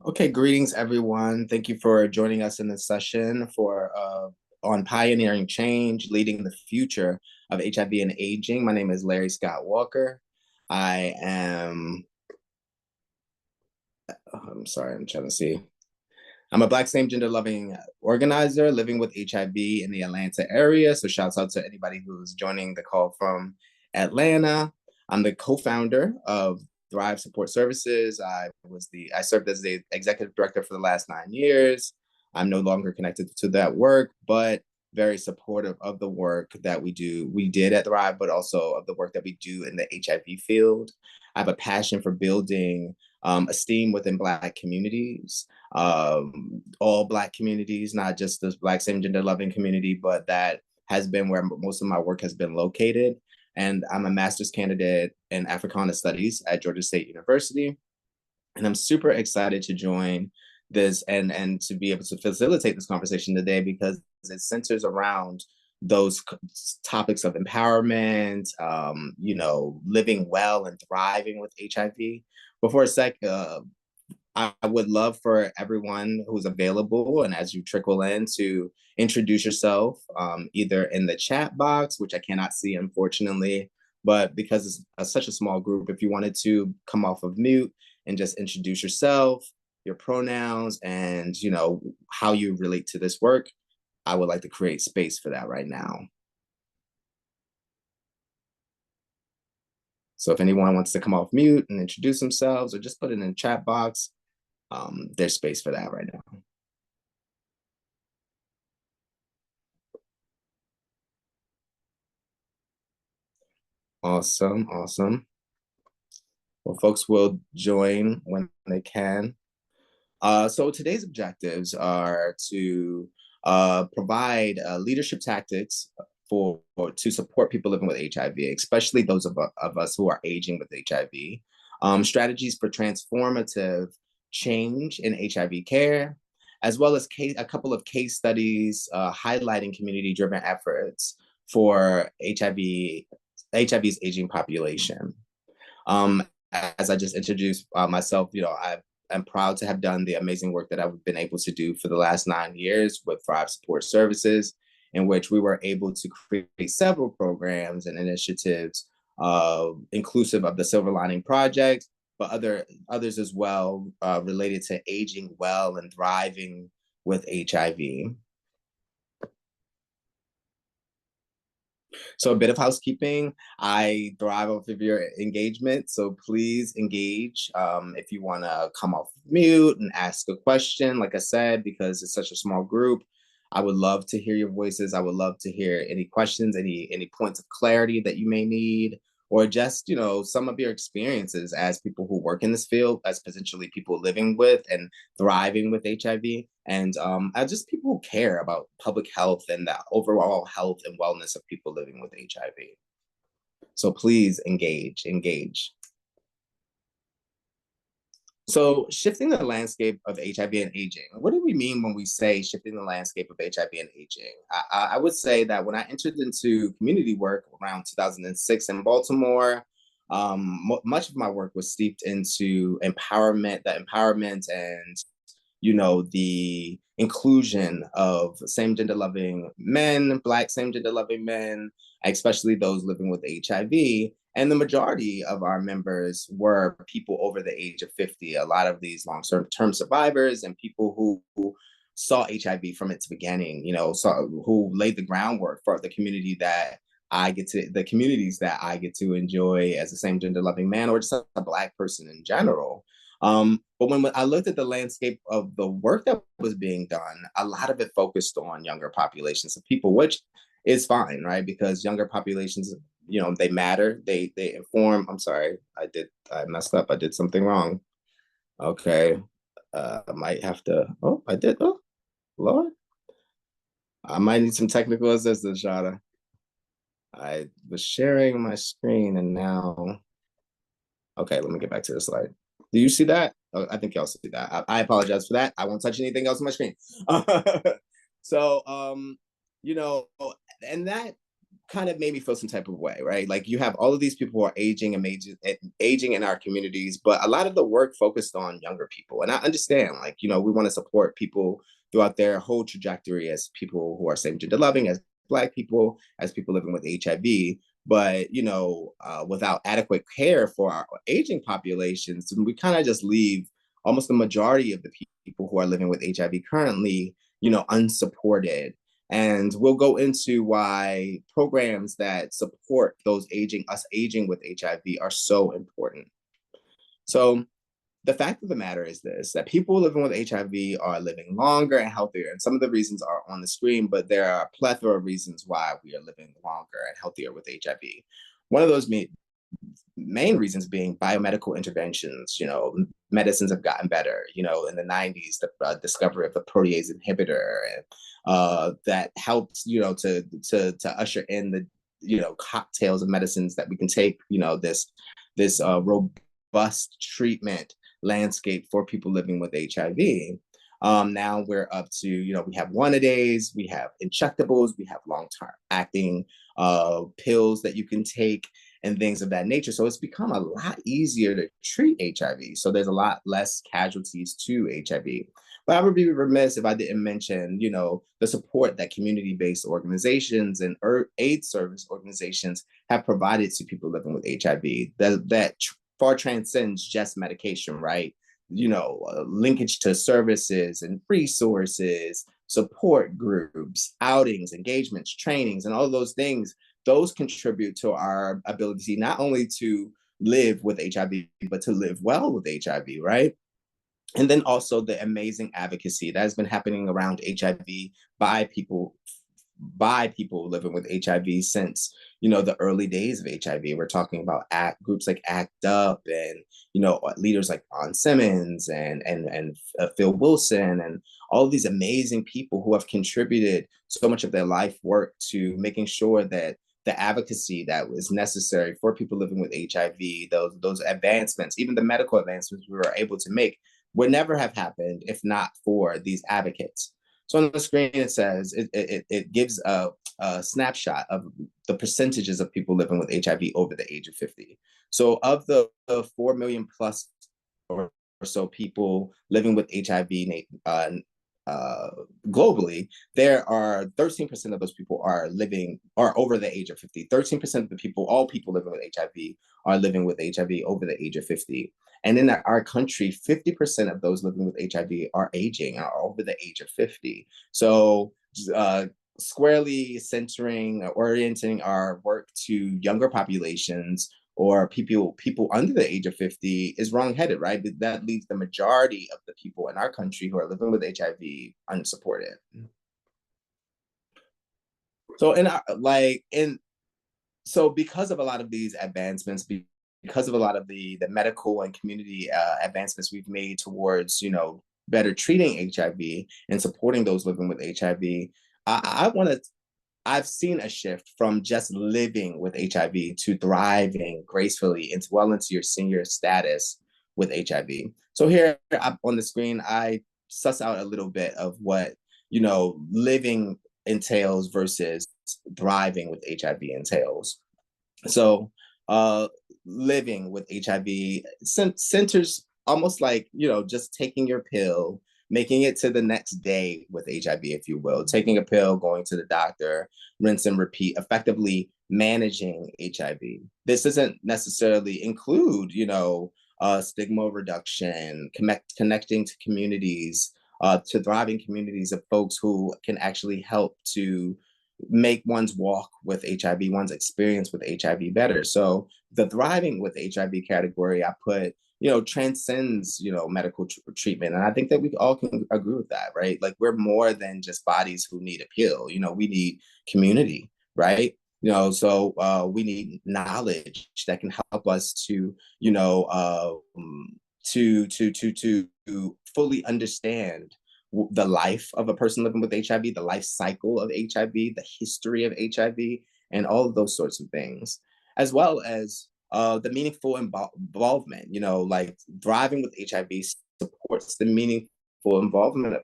Okay, greetings everyone. Thank you for joining us in this session for on pioneering change, leading the future of HIV and aging. My name is Larry Scott Walker. I am, I'm sorry, I'm trying to see. I'm a Black same gender loving organizer living with HIV in the Atlanta area. So shouts out to anybody who's joining the call from Atlanta. I'm the co-founder of Thrive Support Services. I served as the executive director for the last 9 years. I'm no longer connected to that work, but very supportive of the work that we did at Thrive, but also of the work that we do in the HIV field. I have a passion for building esteem within Black communities, all Black communities, not just the Black same gender loving community, but that has been where most of my work has been located. And I'm a master's candidate in Africana Studies at Georgia State University. And I'm super excited to join this and to be able to facilitate this conversation today because it centers around those topics of empowerment, living well and thriving with HIV. Before a sec, I would love for everyone who's available and as you trickle in to introduce yourself, either in the chat box, which I cannot see unfortunately, but because it's such a small group, if you wanted to come off of mute and just introduce yourself, your pronouns, and how you relate to this work, I would like to create space for that right now. So if anyone wants to come off mute and introduce themselves or just put it in the chat box, there's space for that right now. Awesome, awesome. Well, folks will join when they can. So today's objectives are to provide leadership tactics to support people living with HIV, especially those of us who are aging with HIV. Strategies for transformative change in HIV care, as well as a couple of case studies highlighting community-driven efforts for HIV's aging population. As I just introduced myself, I'm proud to have done the amazing work that I've been able to do for the last 9 years with Thrive Support Services, in which we were able to create several programs and initiatives inclusive of the Silver Lining Project, but others as well related to aging well and thriving with HIV. So a bit of housekeeping. I thrive off of your engagement, so please engage if you want to come off mute and ask a question. Like I said, because it's such a small group, I would love to hear your voices. I would love to hear any questions, any points of clarity that you may need, or just some of your experiences as people who work in this field, as potentially people living with and thriving with HIV, and just people who care about public health and the overall health and wellness of people living with HIV. So please engage. So shifting the landscape of HIV and aging, what do we mean when we say shifting the landscape of HIV and aging? I would say that when I entered into community work around 2006 in Baltimore, much of my work was steeped into the empowerment and the inclusion of same gender loving men, Black same gender loving men, especially those living with HIV. And the majority of our members were people over the age of 50, a lot of these long-term survivors and people who saw HIV from its beginning, who laid the groundwork for the communities that I get to enjoy as a same gender loving man or just a Black person in general. But when I looked at the landscape of the work that was being done, a lot of it focused on younger populations of people, which is fine, right? Because younger populations, they matter. They inform. I'm sorry, I messed up. I did something wrong. Okay, I might have to. Oh, I did. Oh, Lord, I might need some technical assistance, Shada. I was sharing my screen and now. Okay, let me get back to the slide. Do you see that? Oh, I think y'all see that. I apologize for that. I won't touch anything else on my screen. So, you know, and that kind of made me feel some type of way, right? Like you have all of these people who are aging in our communities, but a lot of the work focused on younger people. And I understand, like, we want to support people throughout their whole trajectory as people who are same gender loving, as Black people, as people living with HIV. But, without adequate care for our aging populations, we kind of just leave almost the majority of the people who are living with HIV currently, unsupported. And we'll go into why programs that support us aging with HIV are so important. So the fact of the matter is this, that people living with HIV are living longer and healthier. And some of the reasons are on the screen, but there are a plethora of reasons why we are living longer and healthier with HIV. One of those main reasons being biomedical interventions. Medicines have gotten better. In the 90s, the discovery of the protease inhibitor, and that helps, to usher in the, cocktails of medicines that we can take, this robust treatment landscape for people living with HIV. Now we're up to, we have one-a-days, we have injectables, we have long-term acting pills that you can take and things of that nature. So it's become a lot easier to treat HIV. So there's a lot less casualties to HIV. But I would be remiss if I didn't mention, the support that community-based organizations and AIDS service organizations have provided to people living with HIV that far transcends just medication, right? Linkage to services and resources, support groups, outings, engagements, trainings, and all of those things. Those contribute to our ability not only to live with HIV, but to live well with HIV, right? And then also the amazing advocacy that has been happening around HIV by people living with HIV since, the early days of HIV. We're talking about groups like ACT UP, and leaders like Ron Simmons and Phil Wilson, and all of these amazing people who have contributed so much of their life work to making sure that the advocacy that was necessary for people living with HIV, those advancements, even the medical advancements we were able to make, would never have happened if not for these advocates. So on the screen, it says it gives a snapshot of the percentages of people living with HIV over the age of 50. So of the 4 million plus or so people living with HIV globally, there are 13% of those people are over the age of 50. 13% of the people, all people living with HIV, are living with HIV over the age of 50. And in our country, 50% of those living with HIV are aging, are over the age of 50. So squarely centering or orienting our work to younger populations or people under the age of 50 is wrongheaded, right? That leaves the majority of the people in our country who are living with HIV unsupported. So because of a lot of these advancements, because of a lot of the medical and community advancements we've made towards, better treating HIV and supporting those living with HIV, I've seen a shift from just living with HIV to thriving gracefully into your senior status with HIV. So here on the screen, I suss out a little bit of what, living entails versus thriving with HIV entails. So living with HIV centers almost like, just taking your pill, making it to the next day with HIV, if you will, taking a pill, going to the doctor, rinse and repeat, effectively managing HIV. This doesn't necessarily include, stigma reduction, connecting to communities, to thriving communities of folks who can actually help to make one's walk with HIV, one's experience with HIV better. So the thriving with HIV category, I put, transcends, medical treatment. And I think that we all can agree with that, right? Like we're more than just bodies who need a pill, we need community, right? So we need knowledge that can help us to, to fully understand the life of a person living with HIV, the life cycle of HIV, the history of HIV, and all of those sorts of things, as well as the meaningful involvement. Like thriving with HIV supports the meaningful involvement of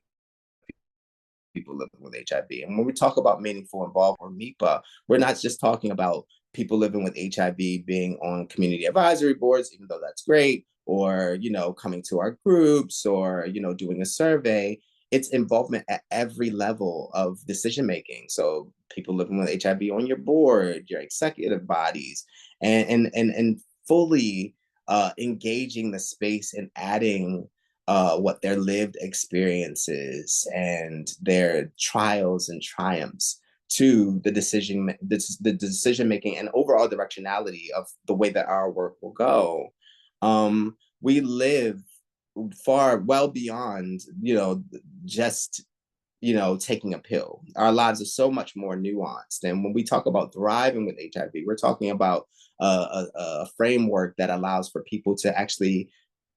people living with HIV. And when we talk about meaningful involvement or MIPA, we're not just talking about people living with HIV being on community advisory boards, even though that's great, or, coming to our groups, or, doing a survey. It's involvement at every level of decision making. So people living with HIV on your board, your executive bodies, and fully engaging the space and adding what their lived experiences and their trials and triumphs to the decision making and overall directionality of the way that our work will go. We live far well beyond just taking a pill. Our lives are so much more nuanced, and when we talk about thriving with HIV, we're talking about a framework that allows for people to actually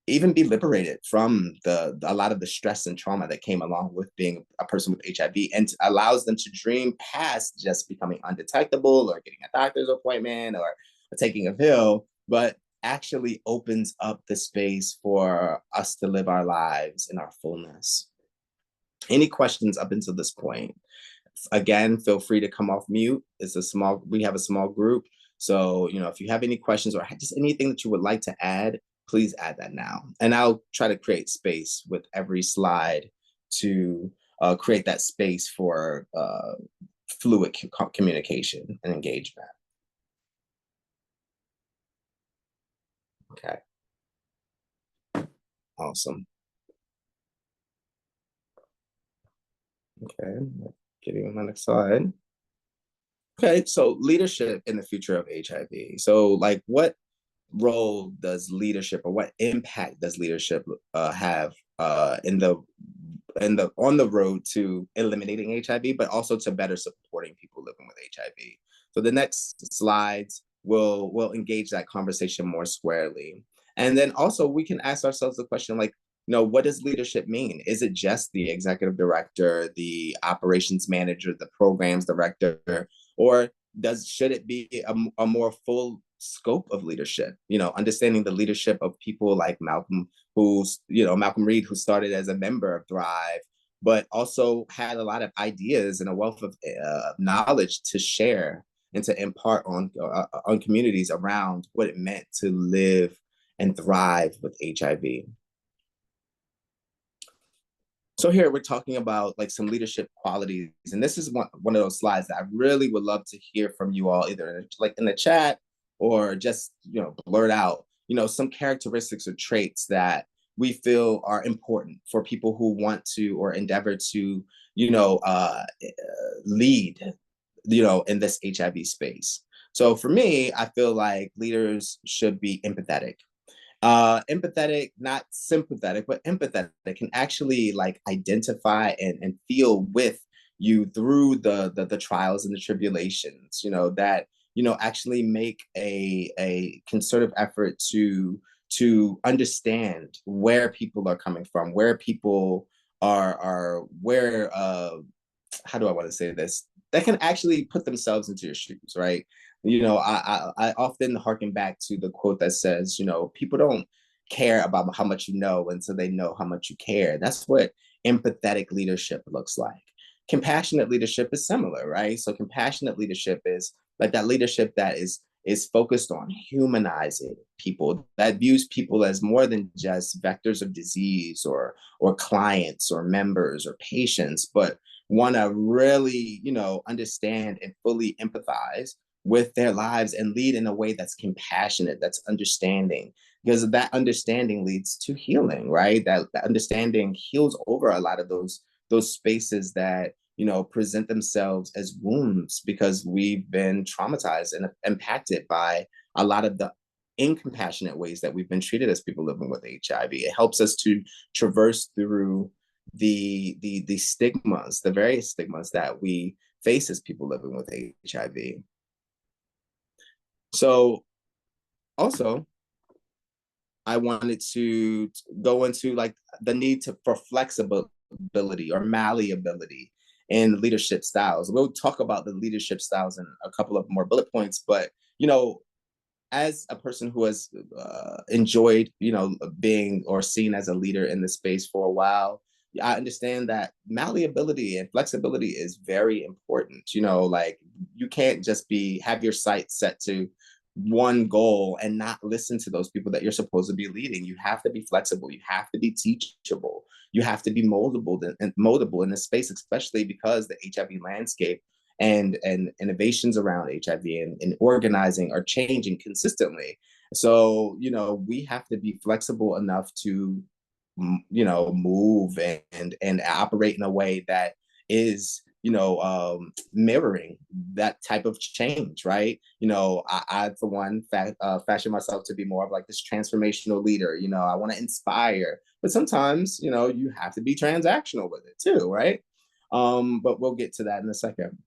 even be liberated from a lot of the stress and trauma that came along with being a person with HIV, and allows them to dream past just becoming undetectable or getting a doctor's appointment or taking a pill, but actually opens up the space for us to live our lives in our fullness. Any questions up until this point? Again, feel free to come off mute. We have a small group. So, if you have any questions or just anything that you would like to add, please add that now. And I'll try to create space with every slide to create that space for fluid communication and engagement. Okay. Awesome. Okay, getting on the next slide. Okay, so leadership in the future of HIV. So, like, what role does leadership, or what impact does leadership have on the road to eliminating HIV, but also to better supporting people living with HIV? So the next slides will engage that conversation more squarely. And then also we can ask ourselves the question, like, what does leadership mean? Is it just the executive director, the operations manager, the programs director, or should it be a more full scope of leadership? Understanding the leadership of people like Malcolm Reed, who started as a member of Thrive, but also had a lot of ideas and a wealth of knowledge to share and to impart on communities around what it meant to live and thrive with HIV. So here we're talking about like some leadership qualities, and this is one of those slides that I really would love to hear from you all, either in the chat or just blurt out some characteristics or traits that we feel are important for people who want to or endeavor to lead in this HIV space. So for me, I feel like leaders should be empathetic. Empathetic, not sympathetic, but empathetic, can actually like identify and feel with you through the trials and the tribulations, that actually make a concerted effort to understand where people are coming from, where people are where how do I want to say this, that can actually put themselves into your shoes, right? I often harken back to the quote that says, people don't care about how much you know until they know how much you care. That's what empathetic leadership looks like. Compassionate leadership is similar, right? So compassionate leadership is like that leadership that is focused on humanizing people, that views people as more than just vectors of disease or clients or members or patients, but want to really, understand and fully empathize with their lives and lead in a way that's compassionate, that's understanding, because that understanding leads to healing, right? That understanding heals over a lot of those spaces that present themselves as wounds because we've been traumatized and impacted by a lot of the incompassionate ways that we've been treated as people living with HIV. It helps us to traverse through the stigmas, the various stigmas that we face as people living with HIV. So also, I wanted to go into like the need for flexibility or malleability in leadership styles. We'll talk about the leadership styles in a couple of more bullet points, but as a person who has enjoyed being or seen as a leader in the space for a while, I understand that malleability and flexibility is very important. Like you can't just have your sights set to one goal and not listen to those people that you're supposed to be leading. You have to be flexible. You have to be teachable. You have to be moldable in this space, especially because the HIV landscape and innovations around HIV and organizing are changing consistently. So, we have to be flexible enough to, move and operate in a way that is, mirroring that type of change, right? I for one, fashion myself to be more of like this transformational leader. I want to inspire, but sometimes, you have to be transactional with it too, right? But we'll get to that in a second.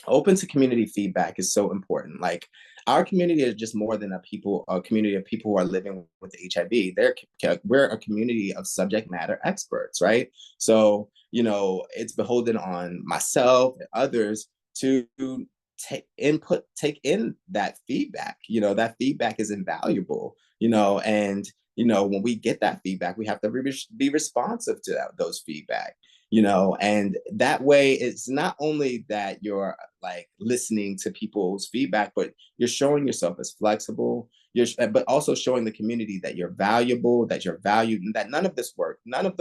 Open to community feedback is so important. Like our community is just more than a community of people who are living with HIV. We're a community of subject matter experts, right? So, it's beholden on myself and others to take in that feedback. That feedback is invaluable, and when we get that feedback, we have to be responsive to those feedback. And that way it's not only that you're like listening to people's feedback, but you're showing yourself as flexible, but also showing the community that you're valuable, that you're valued, and that none of the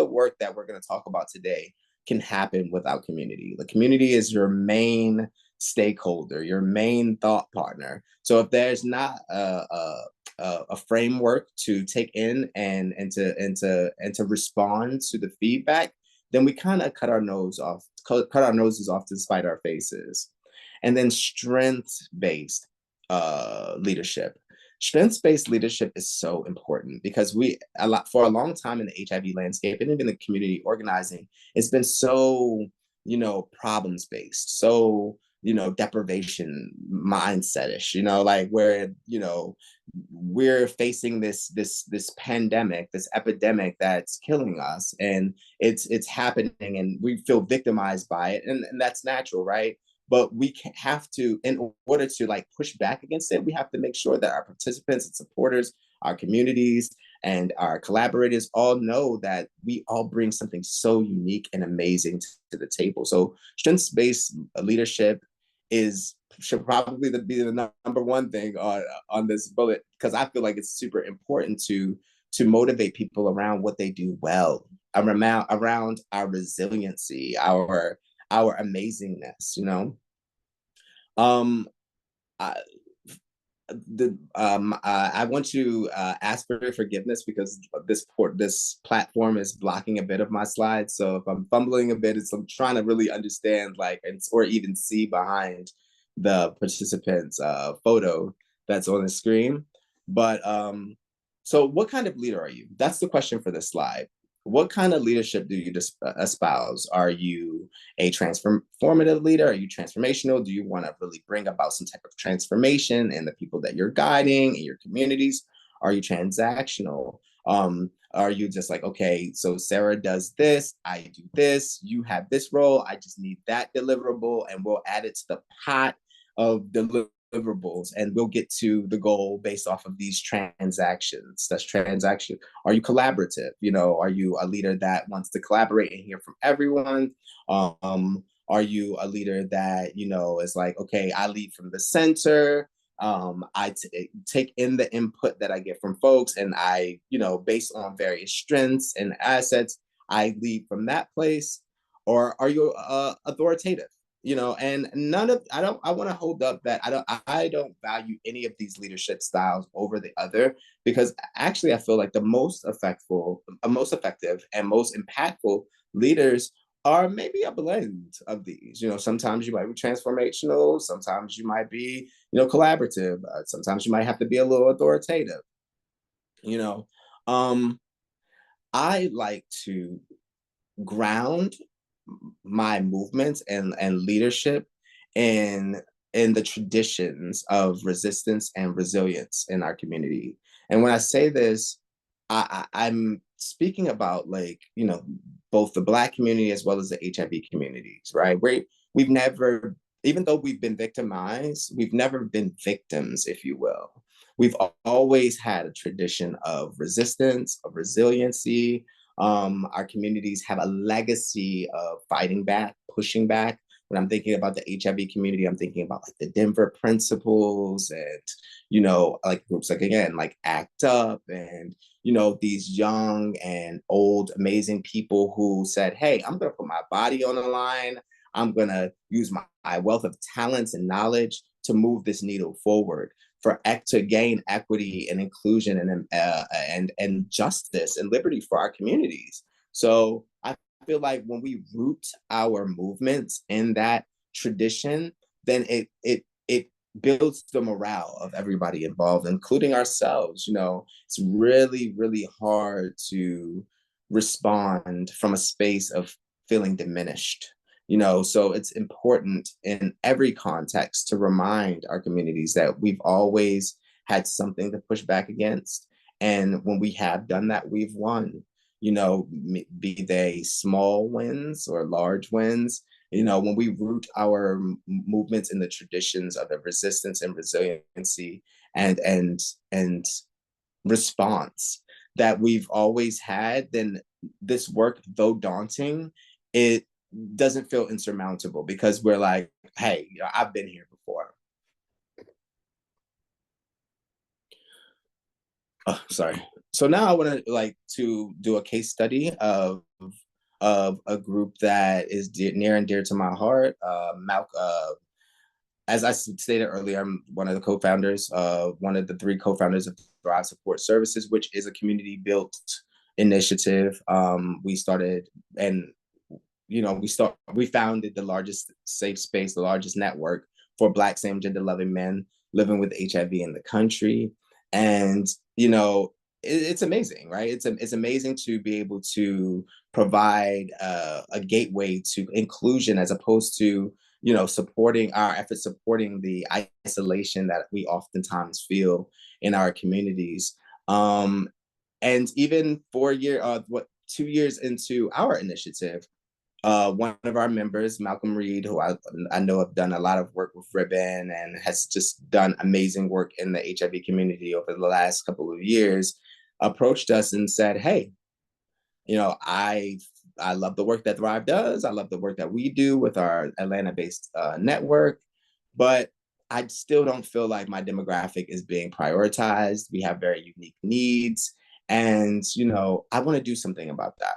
work that we're going to talk about today can happen without community. The community is your main stakeholder, your main thought partner. So if there's not a framework to take in and to respond to the feedback, then we kind of cut our noses off to spite our faces. And then strength-based leadership. Strengths-based leadership is so important because for a long time in the HIV landscape and even the community organizing, it's been so, problems-based, so, deprivation mindset-ish, like where, we're facing this pandemic, this epidemic that's killing us, and it's happening, and we feel victimized by it, and that's natural, right? But we have to, in order to like push back against it, we have to make sure that our participants and supporters, our communities, and our collaborators all know that we all bring something so unique and amazing to the table. So strengths-based leadership should probably be the number one thing on this bullet, because I feel like it's super important to motivate people around what they do well, around our resiliency, our amazingness. Um, I, I want to ask for forgiveness because this platform is blocking a bit of my slides. So if I'm fumbling a bit, I'm trying to really understand or even see behind the participant's photo that's on the screen. But so what kind of leader are you? That's the question for this slide. What kind of leadership do you espouse? Are you a transformative leader? Are you transformational? Do you want to really bring about some type of transformation in the people that you're guiding in your communities? Are you transactional? Are you just like, okay, so Sarah does this, I do this, you have this role, I just need that deliverable, and we'll add it to the pot of deliverables, and we'll get to the goal based off of these transactions. That's transaction. Are you collaborative? Are you a leader that wants to collaborate and hear from everyone? Are you a leader that, is like, okay, I lead from the center. I take in the input that I get from folks, and I, based on various strengths and assets, I lead from that place. Or are you authoritative? And I want to hold up that I don't value any of these leadership styles over the other, because actually I feel like the most effective and most impactful leaders are maybe a blend of these. Sometimes you might be transformational, sometimes you might be, collaborative, sometimes you might have to be a little authoritative. you know I like to ground my movements and leadership in the traditions of resistance and resilience in our community. And when I say this, I'm speaking about both the Black community as well as the HIV communities, right? We've never, even though we've been victimized, we've never been victims, if you will. We've always had a tradition of resistance, of resiliency, Our communities have a legacy of fighting back, pushing back. When I'm thinking about the HIV community, I'm thinking about like the Denver Principles and, like groups like, again, like ACT UP and, these young and old, amazing people who said, hey, I'm going to put my body on the line. I'm going to use my wealth of talents and knowledge to move this needle forward to gain equity and inclusion and justice and liberty for our communities. So I feel like when we root our movements in that tradition, then it builds the morale of everybody involved, including ourselves. It's really, really hard to respond from a space of feeling diminished. So it's important in every context to remind our communities that we've always had something to push back against. And when we have done that, we've won, be they small wins or large wins. When we root our movements in the traditions of the resistance and resiliency and response that we've always had, then this work, though daunting, it doesn't feel insurmountable because we're like, hey, I've been here before. Oh, sorry. So now I want to do a case study of a group that is near and dear to my heart. As I stated earlier, I'm one of the co-founders, one of the three co-founders of Thrive Support Services, which is a community-built initiative. We started and we founded the largest safe space, the largest network for Black same gender loving men living with HIV in the country. And it's amazing, right? It's amazing to be able to provide a gateway to inclusion as opposed to supporting our efforts, supporting the isolation that we oftentimes feel in our communities. And even 2 years into our initiative, one of our members, Malcolm Reed, who I know have done a lot of work with Ribbon and has just done amazing work in the HIV community over the last couple of years, approached us and said, hey, I love the work that Thrive does. I love the work that we do with our Atlanta-based network, but I still don't feel like my demographic is being prioritized. We have very unique needs. And, I want to do something about that.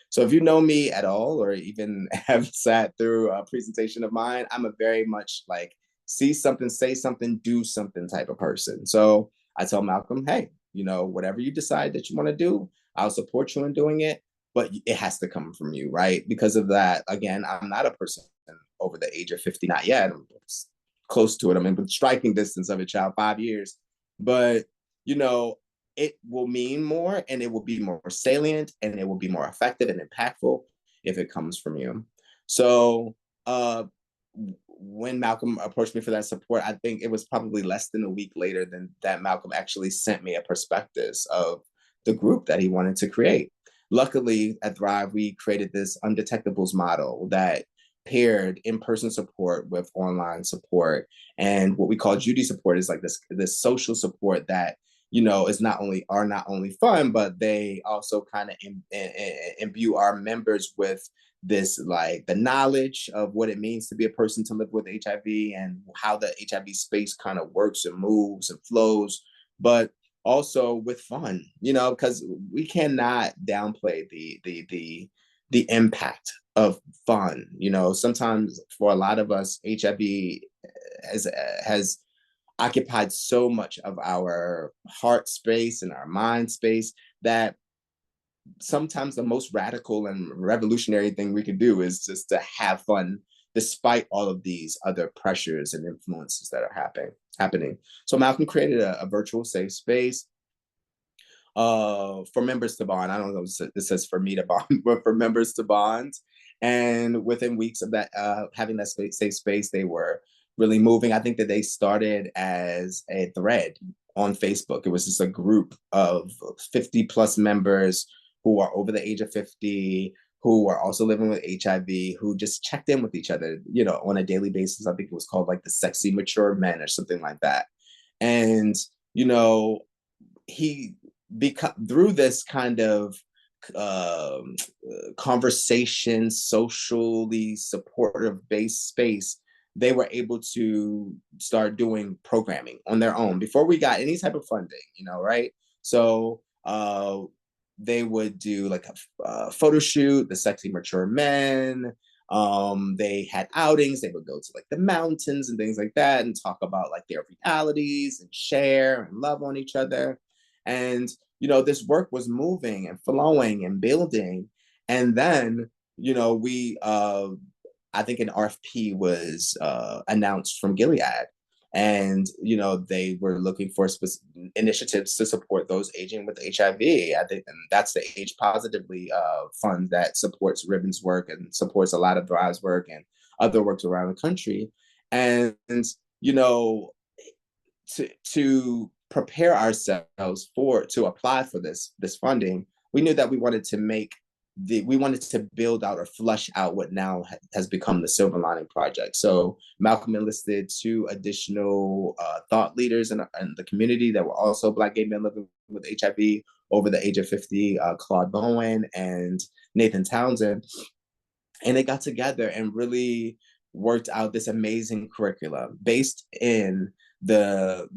So if you know me at all, or even have sat through a presentation of mine, I'm a very much like see something, say something, do something type of person. So I tell Malcolm, hey, whatever you decide that you want to do, I'll support you in doing it, but it has to come from you, right? Because of that, again, I'm not a person over the age of 50, not yet. I'm close to it. I'm in striking distance of it, child, 5 years. But, it will mean more and it will be more salient and it will be more effective and impactful if it comes from you. So when Malcolm approached me for that support, I think it was probably less than a week later than that Malcolm actually sent me a prospectus of the group that he wanted to create. Luckily at Thrive, we created this undetectables model that paired in-person support with online support. And what we call Judy support is like this social support that is not only fun, but they also kind of imbue our members with this, like the knowledge of what it means to be a person to live with HIV and how the HIV space kind of works and moves and flows, but also with fun, because we cannot downplay the impact of fun. Sometimes for a lot of us, HIV has occupied so much of our heart space and our mind space that sometimes the most radical and revolutionary thing we can do is just to have fun despite all of these other pressures and influences that are happening. So Malcolm created a virtual safe space for members to bond. I don't know if it says for me to bond, but for members to bond. And within weeks of that, having that safe space, they were really moving. I think that they started as a thread on Facebook. It was just a group of 50 plus members who are over the age of 50, who are also living with HIV, who just checked in with each other, on a daily basis. I think it was called like the Sexy Mature Men or something like that. And, he through this kind of um, conversation, socially supportive based space, they were able to start doing programming on their own before we got any type of funding, right? So they would do like a photo shoot, the sexy mature men. They had outings. They would go to like the mountains and things like that and talk about like their realities and share and love on each other. And this work was moving and flowing and building. And then, we I think an RFP was announced from Gilead. And they were looking for initiatives to support those aging with HIV. I think, and that's the Age Positively fund that supports Ribbon's work and supports a lot of Thrive's work and other works around the country. And you know, to prepare ourselves to apply for this funding, we knew that we wanted to build out or flush out what now has become the Silver Lining Project. So Malcolm enlisted two additional thought leaders in the community that were also Black gay men living with HIV over the age of 50, Claude Bowen and Nathan Townsend. And they got together and really worked out this amazing curriculum based in the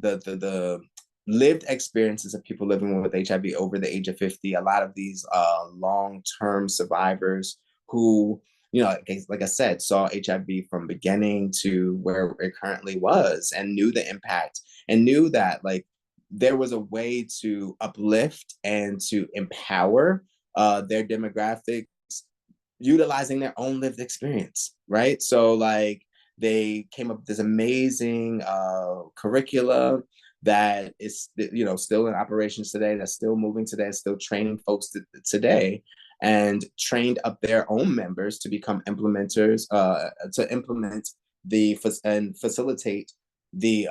lived experiences of people living with HIV over the age of 50. A lot of these long-term survivors who, like I said, saw HIV from beginning to where it currently was and knew the impact and knew that like there was a way to uplift and to empower their demographic utilizing their own lived experience, right? So like they came up with this amazing curricula that is still in operations today, that's still moving today, still training folks today, and trained up their own members to become implementers, to implement and facilitate the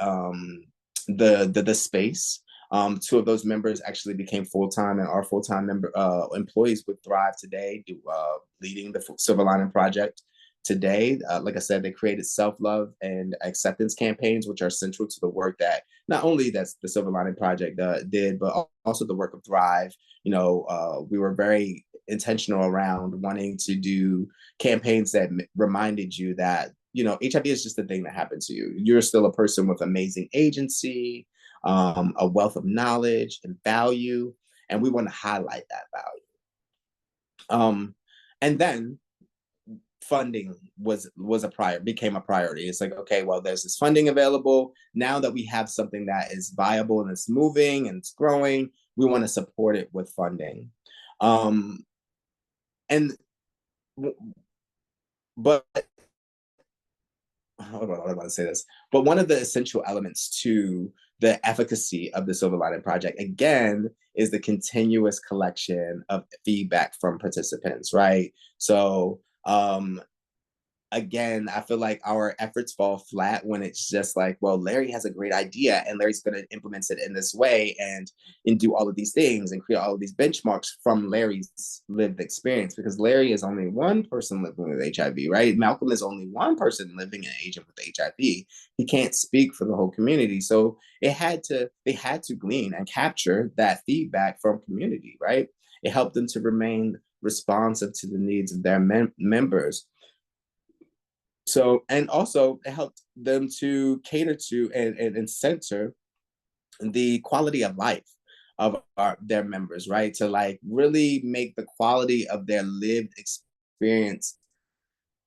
space. Two of those members actually became full-time and are full-time employees with Thrive today, leading the Silver Lining Project today. Like I said, they created self-love and acceptance campaigns, which are central to the work that not only that's the Silver Lining Project did, but also the work of Thrive. We were very intentional around wanting to do campaigns that reminded you that HIV is just a thing that happened to you. You're still a person with amazing agency, a wealth of knowledge and value, and we want to highlight that value. And then funding became a priority. It's like, okay, well, there's this funding available. Now that we have something that is viable and it's moving and it's growing, we want to support it with funding. And but I don't want to say this, but one of the essential elements to the efficacy of the Silver Lining Project, again, is the continuous collection of feedback from participants, right? So again, I feel like our efforts fall flat when it's just like, well, Larry has a great idea and Larry's going to implement it in this way and do all of these things and create all of these benchmarks from Larry's lived experience, because Larry is only one person living with HIV, right? Malcolm is only one person living and aging with HIV. He can't speak for the whole community. So they had to glean and capture that feedback from community, right? It helped them to remain responsive to the needs of their members. So, and also it helped them to cater to and center the quality of life of their members, right? To like really make the quality of their lived experience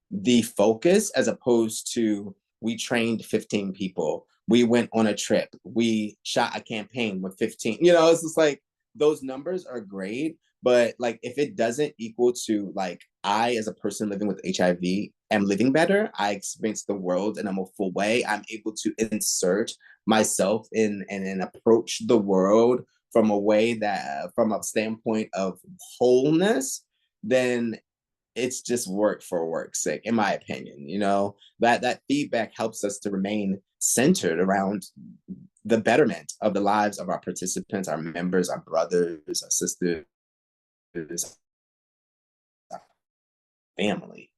the focus, as opposed to we trained 15 people, we went on a trip, we shot a campaign with 15. It's just like those numbers are great, but like if it doesn't equal to like I as a person living with HIV am living better, I experience the world in a more full way, I'm able to insert myself in and approach the world from a way that from a standpoint of wholeness, then it's just work for work's sake, in my opinion. That feedback helps us to remain centered around the betterment of the lives of our participants, our members, our brothers, our sisters, our family.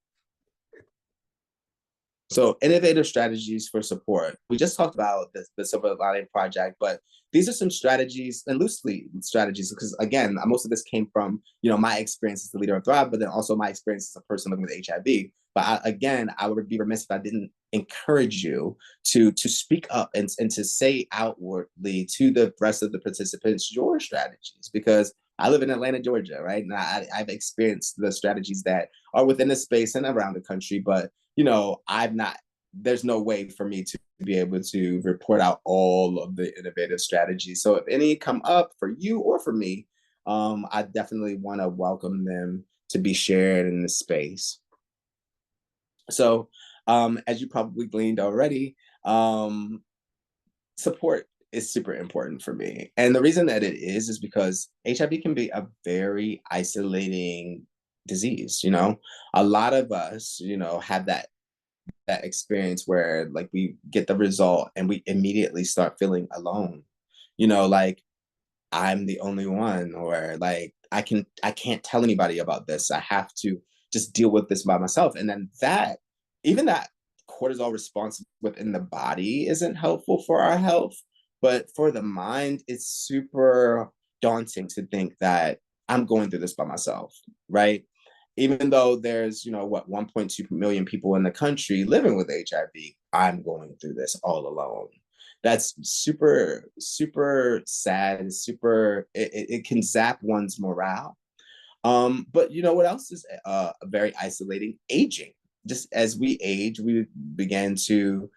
So innovative strategies for support. We just talked about the Silver Lining Project, but these are some strategies and loosely strategies because again, most of this came from my experience as the leader of Thrive, but then also my experience as a person living with HIV. But again, I would be remiss if I didn't encourage you to speak up and to say outwardly to the rest of the participants your strategies because I live in Atlanta, Georgia, right? And I've experienced the strategies that are within the space and around the country, but I've not, there's no way for me to be able to report out all of the innovative strategies. So if any come up for you or for me, I definitely want to welcome them to be shared in this space. So, as you probably gleaned already, um, support is super important for me. And the reason that it is because HIV can be a very isolating disease. A lot of us, have that experience where like we get the result and we immediately start feeling alone. Like I'm the only one, or like I can't tell anybody about this. I have to just deal with this by myself. And then even that cortisol response within the body isn't helpful for our health, but for the mind, it's super daunting to think that I'm going through this by myself, right? Even though there's, 1.2 million people in the country living with HIV, I'm going through this all alone. That's super, super sad. It can zap one's morale. But what else is very isolating? Aging. Just as we age, we begin to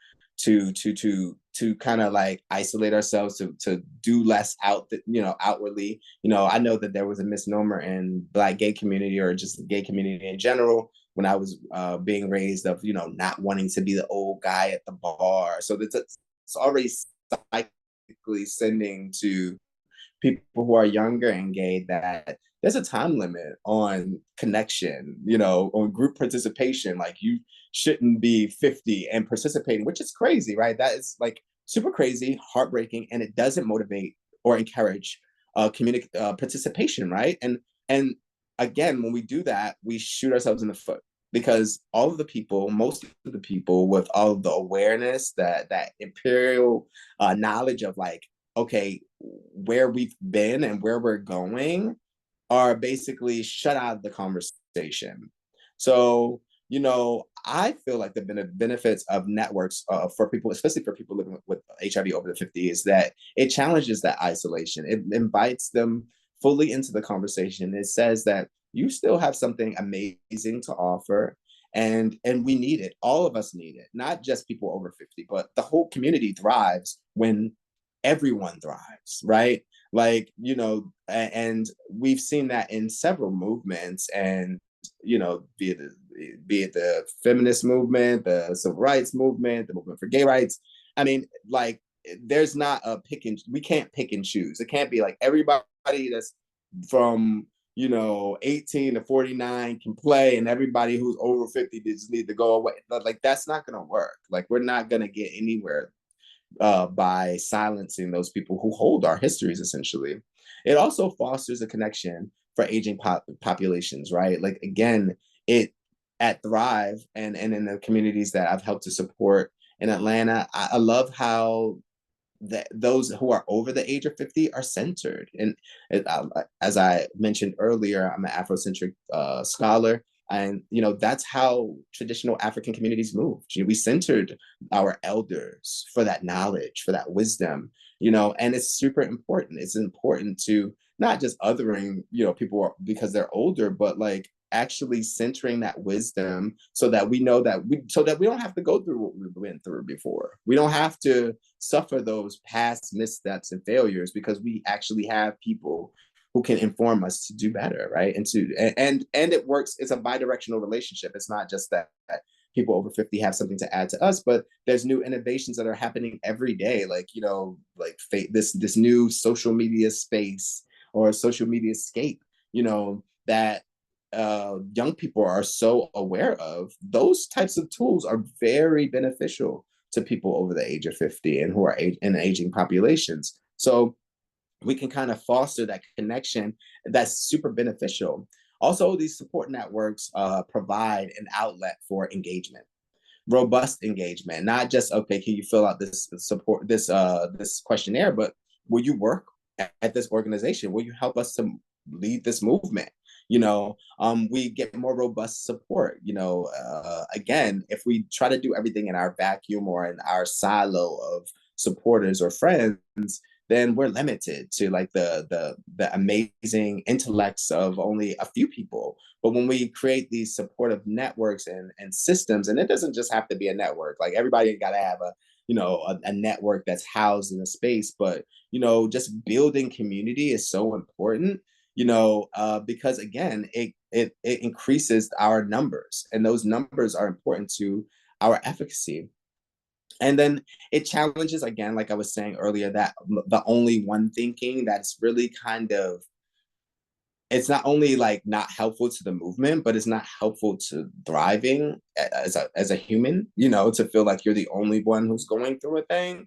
kind of like isolate ourselves to do less outwardly. I know that there was a misnomer in Black gay community or just the gay community in general when I was being raised of not wanting to be the old guy at the bar. So it's already psychically sending to people who are younger and gay that there's a time limit on connection, on group participation. Like you shouldn't be 50 and participating, which is crazy, right? That is like super crazy, heartbreaking, and it doesn't motivate or encourage participation, right? And again, when we do that, we shoot ourselves in the foot because most of the people with all of the awareness, that imperial knowledge of like, okay, where we've been and where we're going are basically shut out of the conversation. So, I feel like the benefits of networks for people, especially for people living with HIV over the 50, is that it challenges that isolation. It invites them fully into the conversation. It says that you still have something amazing to offer. And we need it. All of us need it, not just people over 50, but the whole community thrives when everyone thrives, right? Like, and we've seen that in several movements and, be it the feminist movement, the civil rights movement, the movement for gay rights. I mean, like, there's not we can't pick and choose. It can't be like everybody that's from, 18 to 49 can play and everybody who's over 50 just need to go away. Like, that's not going to work. Like, we're not going to get anywhere by silencing those people who hold our histories, essentially. It also fosters a connection for aging populations, right? Like, again, it at Thrive and in the communities that I've helped to support in Atlanta, I love how those who are over the age of 50 are centered. And as I mentioned earlier, I'm an Afrocentric scholar. And, that's how traditional African communities moved. We centered our elders for that knowledge, for that wisdom, and it's super important. It's important to not just othering, people because they're older, but like actually centering that wisdom so that we know so that we don't have to go through what we went through before. We don't have to suffer those past missteps and failures because we actually have people who can inform us to do better, right? And it works. It's a bi-directional relationship. It's not just that people over 50 have something to add to us, but there's new innovations that are happening every day. Like, this new social media space or social media scape, that young people are so aware of. Those types of tools are very beneficial to people over the age of 50 and who are in aging populations. So we can kind of foster that connection that's super beneficial. Also, these support networks provide an outlet for engagement. robust engagement, not just, okay, can you fill out this questionnaire, but will you work at this organization? Will you help us to lead this movement? We get more robust support. Again, if we try to do everything in our vacuum or in our silo of supporters or friends, then we're limited to like the amazing intellects of only a few people. But when we create these supportive networks and systems, and it doesn't just have to be a network, like everybody got to have a network that's housed in a space, but just building community is so important, because again, it increases our numbers, and those numbers are important to our efficacy. And then it challenges, again, like I was saying earlier, that the only one thinking, that's really kind of, it's not only like not helpful to the movement, but it's not helpful to thriving as a human, to feel like you're the only one who's going through a thing.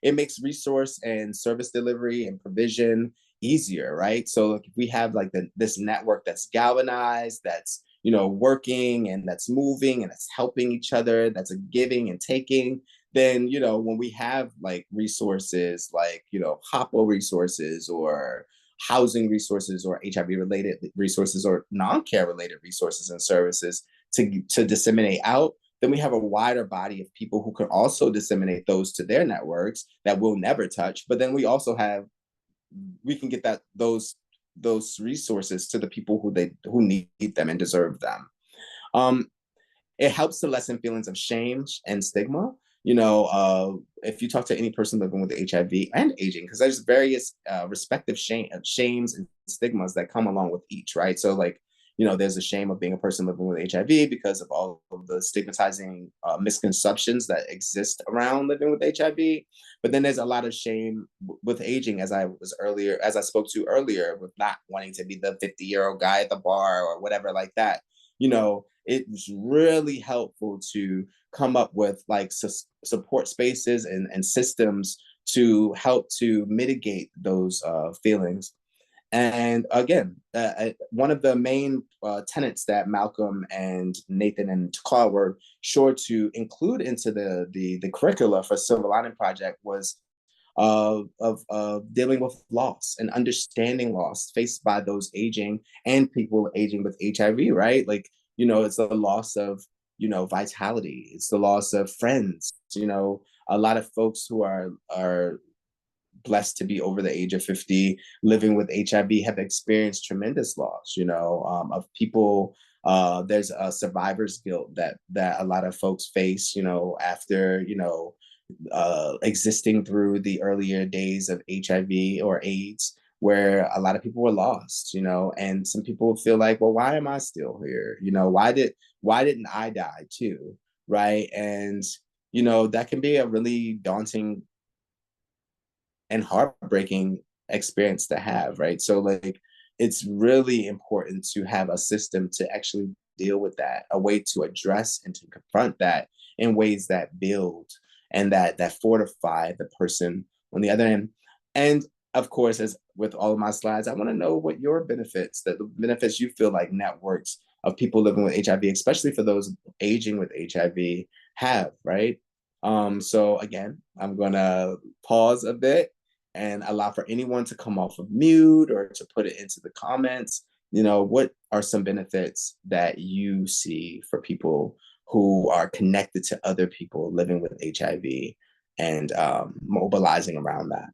It makes resource and service delivery and provision easier, right? So like, if we have like this network that's galvanized, that's working and that's moving and that's helping each other, that's a giving and taking, then when we have like resources like HOPO resources or housing resources or HIV related resources or non-care related resources and services to disseminate out, then we have a wider body of people who can also disseminate those to their networks that we'll never touch. But then we can get those resources to the people who need them and deserve them. Um, it helps to lessen feelings of shame and stigma. If you talk to any person living with HIV and aging, because there's various respective shames and stigmas that come along with each, right? So like, there's a shame of being a person living with HIV because of all of the stigmatizing misconceptions that exist around living with HIV. But then there's a lot of shame with aging, as I spoke to earlier, with not wanting to be the 50-year-old guy at the bar or whatever like that. It's really helpful to come up with like support spaces and systems to help to mitigate those feelings. And again, one of the main tenets that Malcolm and Nathan and Carl were sure to include into the curricula for Silver Lining Project was of dealing with loss and understanding loss faced by those aging and people aging with HIV, right? Like, it's the loss of, vitality. It's the loss of friends. A lot of folks who are blessed to be over the age of 50 living with HIV have experienced tremendous loss, of people. There's a survivor's guilt that a lot of folks face, after, existing through the earlier days of HIV or AIDS, where a lot of people were lost, and some people feel like, well, why am I still here? Why didn't I die too? Right. And, that can be a really daunting and heartbreaking experience to have, right? So like, it's really important to have a system to actually deal with that, a way to address and to confront that in ways that build and that fortify the person on the other end. And of course, as with all of my slides, I want to know what your the benefits you feel like networks of people living with HIV, especially for those aging with HIV, have, right? So again, I'm gonna pause a bit and allow for anyone to come off of mute or to put it into the comments. What are some benefits that you see for people who are connected to other people living with HIV and mobilizing around that?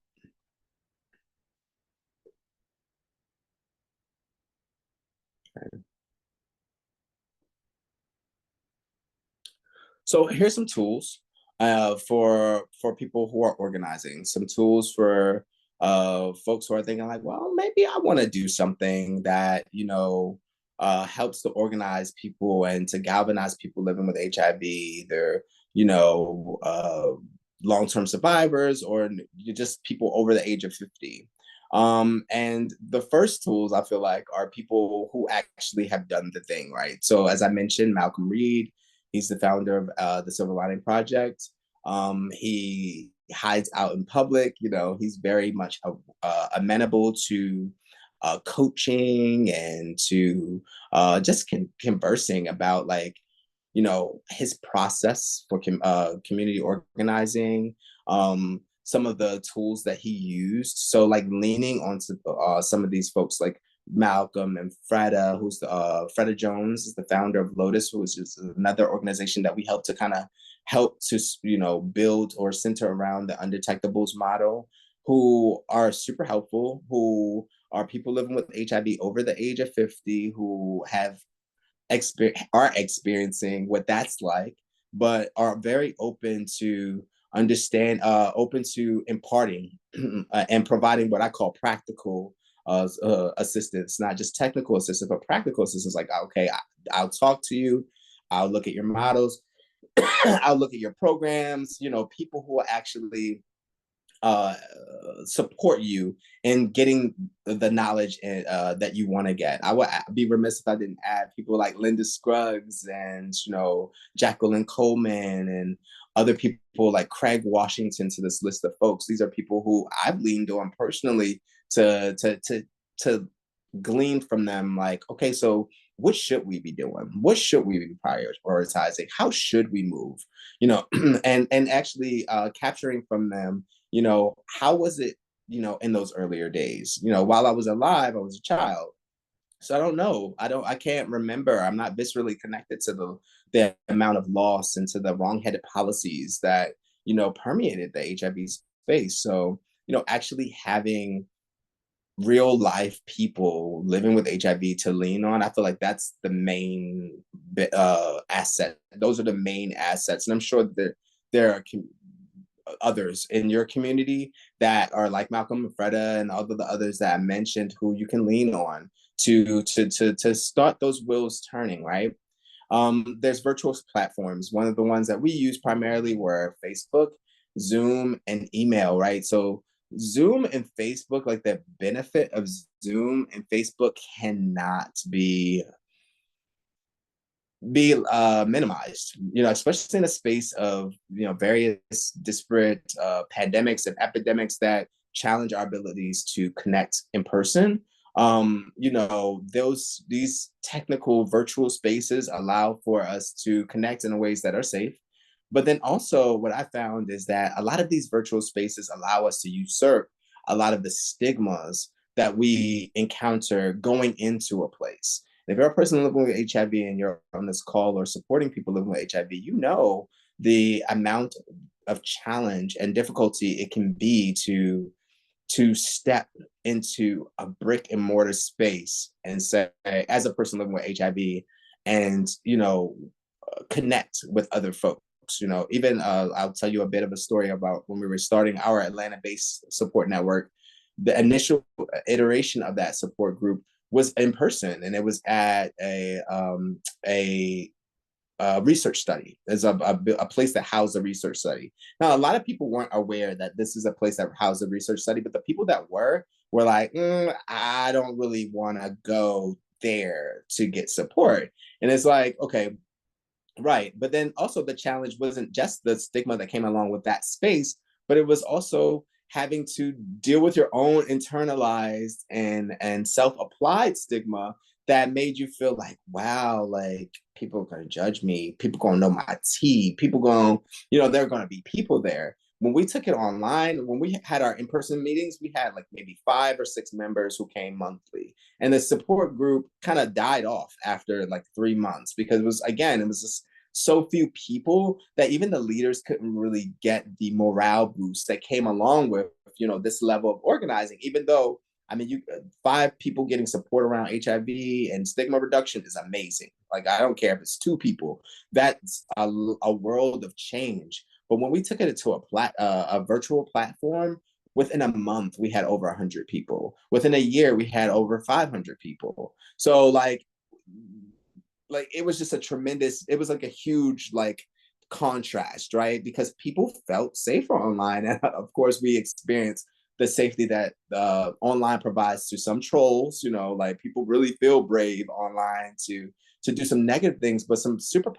So here's some tools for people who are organizing. Some tools for folks who are thinking like, well, maybe I want to do something that helps to organize people and to galvanize people living with HIV, either you know uh, long-term survivors or just people over the age of 50. And the first tools I feel like are people who actually have done the thing, right? So as I mentioned, Malcolm Reed. He's the founder of the Silver Lining Project. He hides out in public. He's very much amenable to coaching and to just conversing about like his process for community organizing, some of the tools that he used. So like leaning onto some of these folks like Malcolm and Freda, who's Freda Jones is the founder of Lotus, which is another organization that we help to kind of help to build or center around the undetectables model, who are super helpful, who are people living with HIV over the age of 50 who are experiencing what that's like, but are very open to open to imparting and providing what I call practical assistance, not just technical assistance, but practical assistance. Like, okay, I'll talk to you, I'll look at your models, I'll look at your programs. People who are actually uh, support you in getting the knowledge that you want to get. I would be remiss if I didn't add people like Linda Scruggs and Jacqueline Coleman and other people like Craig Washington to this list of folks. These are people who I've leaned on personally to glean from them. Like, okay, so what should we be doing? What should we be prioritizing? How should we move? And actually capturing from them, how was it, in those earlier days? While I was alive, I was a child. So I don't know. I can't remember. I'm not viscerally connected to the amount of loss and to the wrong-headed policies that, permeated the HIV space. So, actually having real life people living with HIV to lean on, I feel like that's the main asset. Those are the main assets. And I'm sure that there are others in your community that are like Malcolm and Freda and all of the others that I mentioned who you can lean on to start those wheels turning, right? There's virtual platforms. One of the ones that we use primarily were Facebook, Zoom, and email, right? So Zoom and Facebook, like the benefit of Zoom and Facebook cannot be minimized, especially in a space of various disparate pandemics and epidemics that challenge our abilities to connect in person. These technical virtual spaces allow for us to connect in ways that are safe. But then also what I found is that a lot of these virtual spaces allow us to usurp a lot of the stigmas that we encounter going into a place. If you're a person living with HIV and you're on this call or supporting people living with HIV, the amount of challenge and difficulty it can be to step into a brick and mortar space and say, as a person living with HIV, and connect with other folks. Even I'll tell you a bit of a story about when we were starting our Atlanta-based support network. The initial iteration of that support group was in person, and it was at a research study. There's a place that housed a research study. Now, a lot of people weren't aware that this is a place that housed a research study, but the people that were like, I don't really want to go there to get support. And it's like, okay, right. But then also the challenge wasn't just the stigma that came along with that space, but it was also having to deal with your own internalized and self-applied stigma that made you feel like, wow, like people are going to judge me. People going to know my tea. People going, there are going to be people there. When we took it online, when we had our in-person meetings, we had like maybe 5 or 6 members who came monthly. And the support group kind of died off after like 3 months because it was just so few people that even the leaders couldn't really get the morale boost that came along with, this level of organizing, even though, I mean, 5 people getting support around HIV and stigma reduction is amazing. Like, I don't care if it's 2 people, that's a world of change. But when we took it to a virtual platform, within a month, we had over 100 people. Within a year, we had over 500 people. So like it was just it was like a huge like contrast, right? Because people felt safer online. And of course, we experienced the safety that online provides to some trolls, like people really feel brave online to do some negative things, but there's some super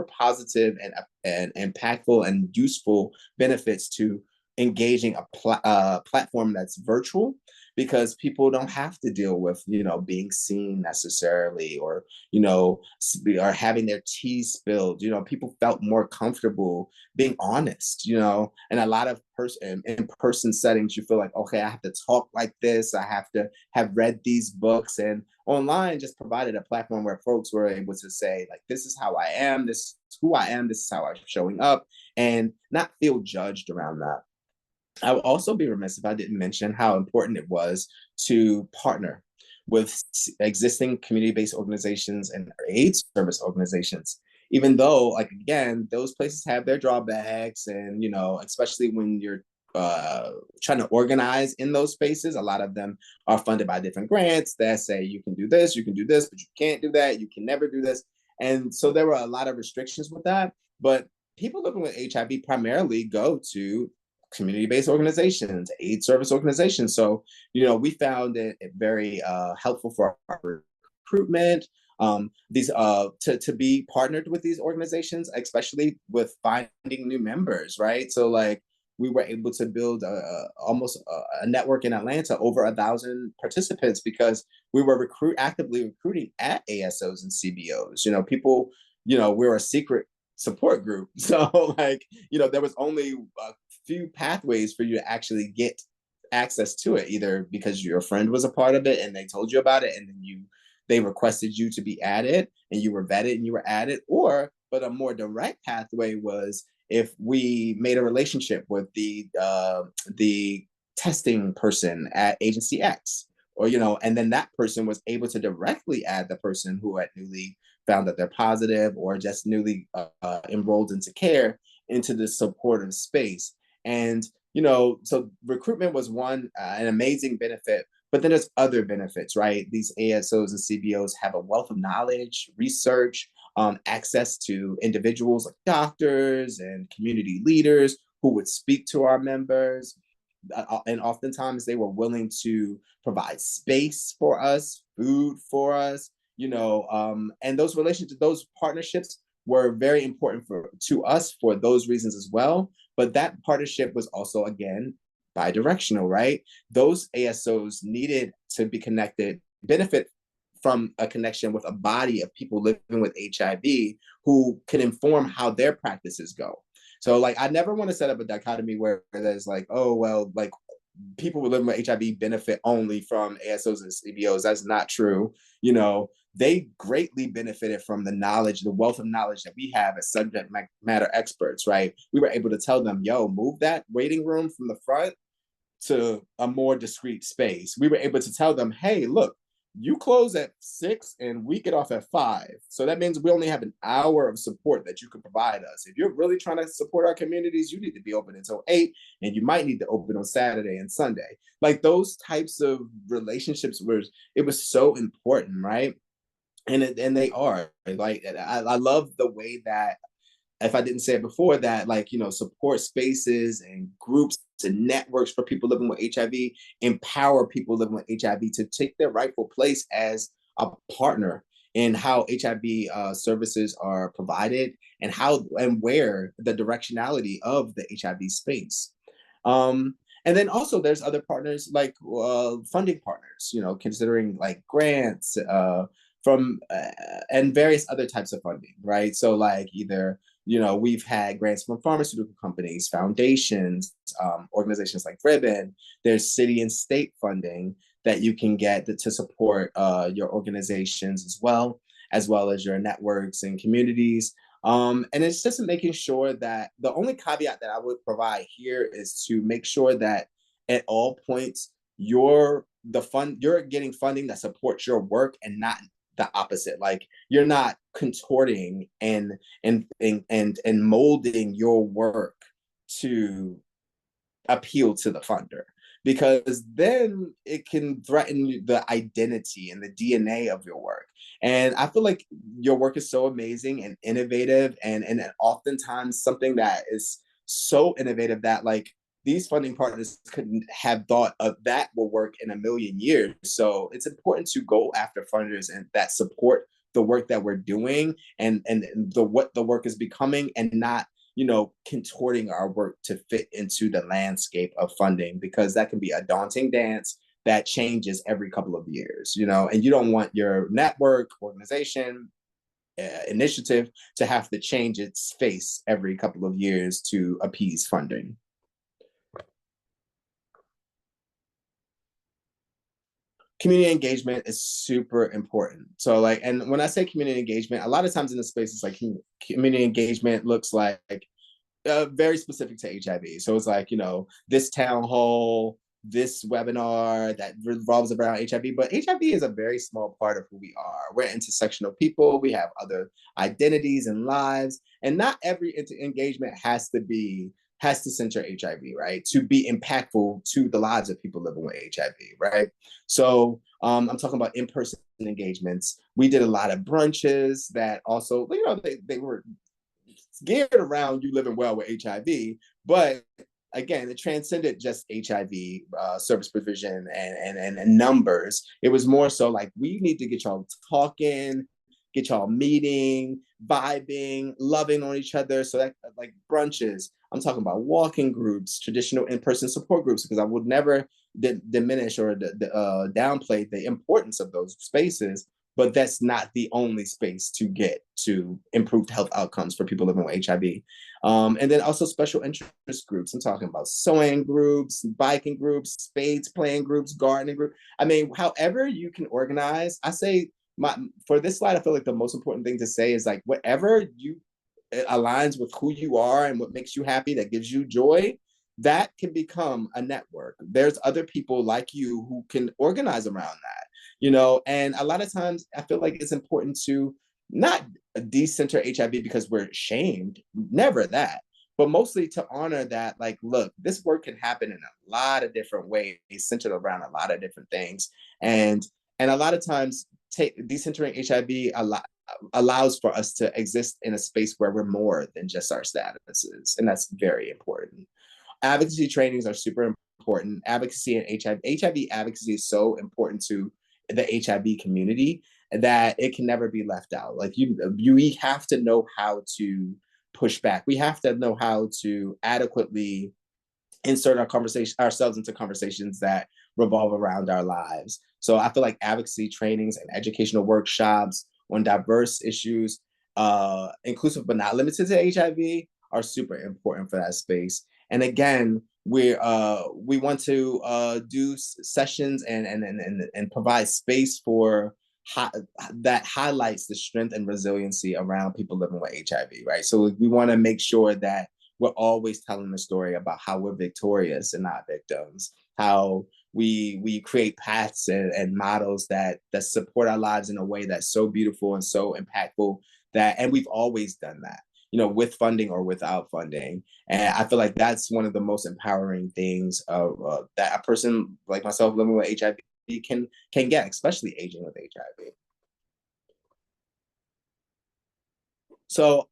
positive and impactful and useful benefits to engaging a platform that's virtual. because people don't have to deal with, being seen necessarily, or, or having their tea spilled. People felt more comfortable being honest, and a lot of in-person settings, you feel like, okay, I have to talk like this. I have to have read these books, and online just provided a platform where folks were able to say, like, this is how I am, this is who I am, this is how I'm showing up, and not feel judged around that. I would also be remiss if I didn't mention how important it was to partner with existing community-based organizations and AIDS service organizations. Even though, like, again, those places have their drawbacks, and especially when you're trying to organize in those spaces, a lot of them are funded by different grants that say you can do this, you can do this, but you can't do that, you can never do this, and so there were a lot of restrictions with that. But people living with HIV primarily go to community-based organizations, aid service organizations. So, we found it very helpful for our recruitment. These to be partnered with these organizations, especially with finding new members, right? So, like, we were able to build almost a network in Atlanta, over 1,000 participants, because we were actively recruiting at ASOs and CBOs. People, we're a secret support group. So, like, there was only a few pathways for you to actually get access to it, either because your friend was a part of it and they told you about it, and then they requested you to be added, and you were vetted and you were added, or but a more direct pathway was if we made a relationship with the testing person at agency X, or and then that person was able to directly add the person who had newly found that they're positive, or just newly enrolled into care, into the supportive space. And so recruitment was an amazing benefit, but then there's other benefits, right? These ASOs and CBOs have a wealth of knowledge, research, access to individuals like doctors and community leaders who would speak to our members. And oftentimes they were willing to provide space for us, food for us, and those relationships, those partnerships were very important to us for those reasons as well. But that partnership was also, again, bi-directional, right? Those ASOs needed to be connected, benefit from a connection with a body of people living with HIV who can inform how their practices go. So, like, I never want to set up a dichotomy where there's like, oh, well, like, people who live with HIV benefit only from ASOs and CBOs. That's not true. They greatly benefited from the knowledge, the wealth of knowledge that we have as subject matter experts, right? We were able to tell them, yo, move that waiting room from the front to a more discreet space. We were able to tell them, hey, look, you close at 6 and we get off at 5. So that means we only have an hour of support that you can provide us. If you're really trying to support our communities, you need to be open until 8, and you might need to open on Saturday and Sunday. Like, those types of relationships it was so important, right? And they are. Like, I love the way that, if I didn't say it before, that, like, support spaces and groups and networks for people living with HIV empower people living with HIV to take their rightful place as a partner in how HIV services are provided, and how and where the directionality of the HIV space. And then also there's other partners, like funding partners, considering like grants from and various other types of funding, right? So, like, either we've had grants from pharmaceutical companies, foundations, organizations like Ribbon. There's city and state funding that you can get to support your organizations as well as your networks and communities. And it's just making sure that the only caveat that I would provide here is to make sure that at all points you're getting funding that supports your work, and not the opposite. Like, you're not contorting and molding your work to appeal to the funder, because then it can threaten the identity and the DNA of your work. And I feel like your work is so amazing and innovative, and oftentimes something that is so innovative that, like, these funding partners couldn't have thought of that will work in a million years. So it's important to go after funders and that support the work that we're doing, and what the work is becoming, and not contorting our work to fit into the landscape of funding, because that can be a daunting dance that changes every couple of years, and you don't want your network, organization, initiative to have to change its face every couple of years to appease funding. Community engagement is super important. So like, and when I say community engagement, a lot of times in the spaces like community engagement looks like very specific to HIV. So it's like, this town hall, this webinar that revolves around HIV, but HIV is a very small part of who we are. We're intersectional people. We have other identities and lives, and not every engagement has to center HIV, right? To be impactful to the lives of people living with HIV, right? So I'm talking about in-person engagements. We did a lot of brunches that also, they were geared around you living well with HIV, but again, it transcended just HIV service provision and numbers. It was more so like, we need to get y'all talking, get y'all meeting, vibing, loving on each other. So that, like, brunches, I'm talking about walking groups, traditional in-person support groups, because I would never diminish or downplay the importance of those spaces, but that's not the only space to get to improved health outcomes for people living with HIV. And then also special interest groups. I'm talking about sewing groups, biking groups, spades playing groups, gardening groups. I mean, however you can organize. I say, for this slide, I feel like the most important thing to say is like, whatever you aligns with who you are and what makes you happy, that gives you joy, that can become a network. There's other people like you who can organize around that, and a lot of times I feel like it's important to not decenter HIV because we're ashamed, never that, but mostly to honor that, like, look, this work can happen in a lot of different ways, centered around a lot of different things. And a lot of times decentering HIV allows for us to exist in a space where we're more than just our statuses, and that's very important. Advocacy trainings are super important. Advocacy and HIV advocacy is so important to the HIV community that it can never be left out. Like, we have to know how to push back. We have to know how to adequately insert ourselves into conversations that revolve around our lives. So I feel like advocacy trainings and educational workshops on diverse issues, inclusive but not limited to HIV, are super important for that space. And again, we want to do sessions and provide space for that highlights the strength and resiliency around people living with HIV, right? So we want to make sure that we're always telling the story about how we're victorious and not victims, how we create paths and models that support our lives in a way that's so beautiful and so impactful, and we've always done that, with funding or without funding. And I feel like that's one of the most empowering things that a person like myself living with HIV can get, especially aging with HIV. So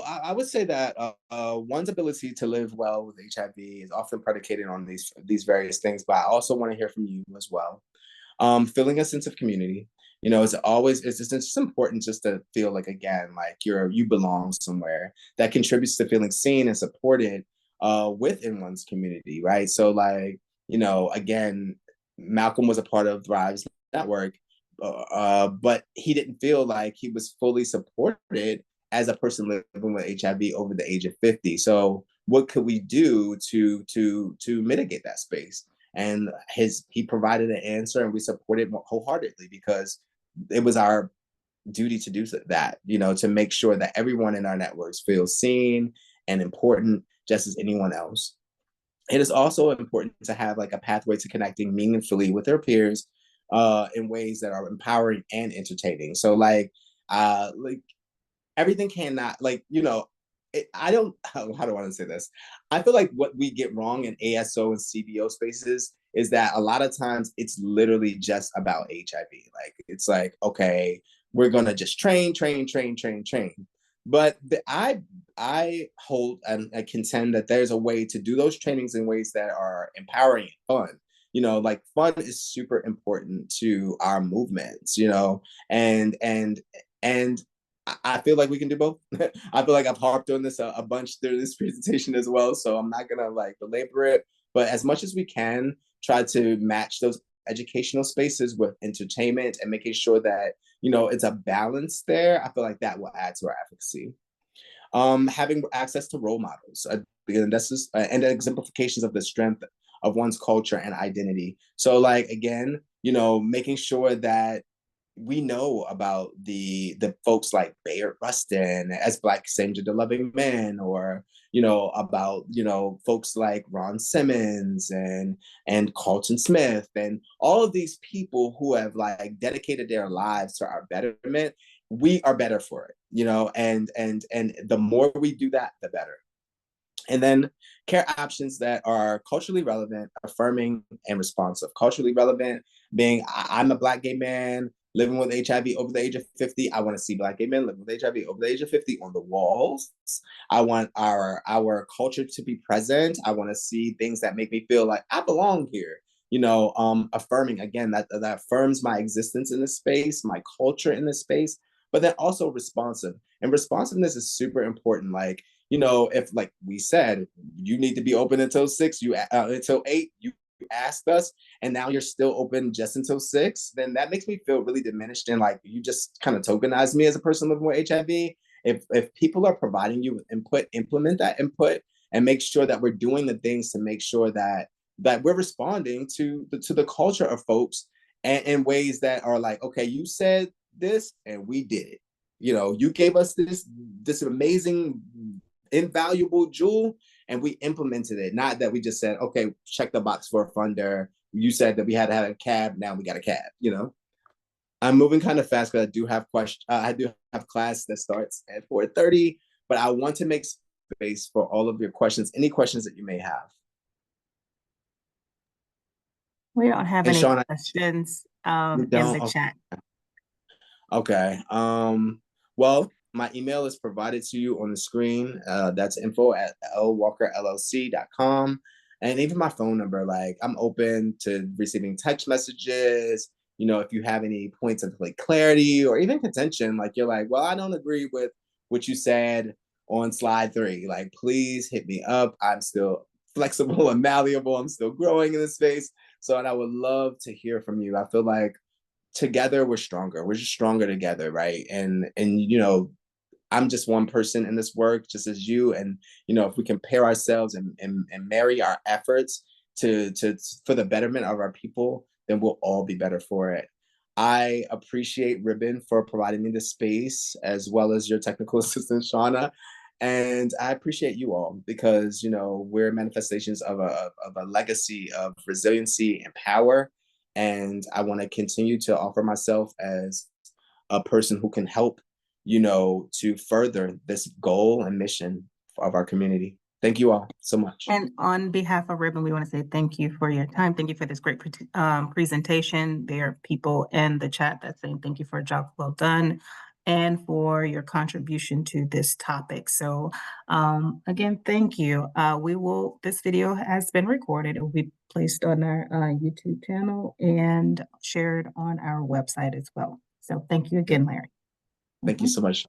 I would say that one's ability to live well with HIV is often predicated on these various things, but I also want to hear from you as well. Feeling a sense of community, it's just important just to feel like, again, like you belong somewhere, that contributes to feeling seen and supported within one's community, right? So like, again, Malcolm was a part of Thrive's network, but he didn't feel like he was fully supported as a person living with HIV over the age of 50. So what could we do to mitigate that space? And he provided an answer, and we supported wholeheartedly, because it was our duty to do that, to make sure that everyone in our networks feels seen and important just as anyone else. It is also important to have like a pathway to connecting meaningfully with their peers in ways that are empowering and entertaining. So like everything cannot, like, I don't, how do I want to say this? I feel like what we get wrong in ASO and CBO spaces is that a lot of times it's literally just about HIV. Like, it's like, okay, we're going to just train. But I hold and I contend that there's a way to do those trainings in ways that are empowering and fun. Like, fun is super important to our movements, and I feel like we can do both. I feel like I've harped on this a bunch through this presentation as well, so I'm not gonna like belabor it. But as much as we can, try to match those educational spaces with entertainment and making sure that, you know, it's a balance there. I feel like that will add to our efficacy. Having access to role models, and that's just and exemplifications of the strength of one's culture and identity. So, like, again, you know, making sure that we know about the folks like Bayard Rustin as Black same gender loving men, or you know, about, you know, folks like Ron Simmons and Carlton Smith, and all of these people who have like dedicated their lives to our betterment. We are better for it, you know, and the more we do that, the better. And then care options that are culturally relevant, affirming, and responsive. Culturally relevant being, I'm a Black gay man living with HIV over the age of 50. I want to see Black gay men living with HIV over the age of 50 on the walls. I want our culture to be present. I want to see things that make me feel like I belong here. You know, affirming, again, that affirms my existence in this space, my culture in this space, but then also responsive. And responsiveness is super important. Like, you know, if like we said, you need to be open until 6, you until 8, you asked us, and now you're still open just until 6, then that makes me feel really diminished, and like you just kind of tokenize me as a person living with HIV. If people are providing you with input, implement that input and make sure that we're doing the things to make sure that we're responding to the culture of folks, and in ways that are like, okay, you said this and we did it. You know, you gave us this amazing invaluable jewel and we implemented it. Not that we just said, okay, check the box for a funder. You said that we had to have a cab, now we got a cab, you know. I'm moving kind of fast because I do have I do have class that starts at 4:30, but I want to make space for all of your questions, any questions that you may have. We don't have And any Sean, questions you in the don't? chat. Okay. Well, my email is provided to you on the screen. That's info@lwalkerllc.com. And even my phone number, like I'm open to receiving text messages. You know, if you have any points of like clarity or even contention, like you're like, well, I don't agree with what you said on slide 3. Like, please hit me up. I'm still flexible and malleable. I'm still growing in this space. So, and I would love to hear from you. I feel like together we're stronger. We're just stronger together, right? And you know, I'm just one person in this work, just as you. And you know, if we can pair ourselves and marry our efforts to for the betterment of our people, then we'll all be better for it. I appreciate Ribbon for providing me the space, as well as your technical assistant, Shauna. And I appreciate you all because, you know, we're manifestations of a legacy of resiliency and power. And I want to continue to offer myself as a person who can help, you know, to further this goal and mission of our community. Thank you all so much. And on behalf of Ribbon, we want to say thank you for your time. Thank you for this great presentation. There are people in the chat that saying thank you for a job well done and for your contribution to this topic. So again, thank you. This video has been recorded. It will be placed on our YouTube channel and shared on our website as well. So thank you again, Larry. Thank you so much.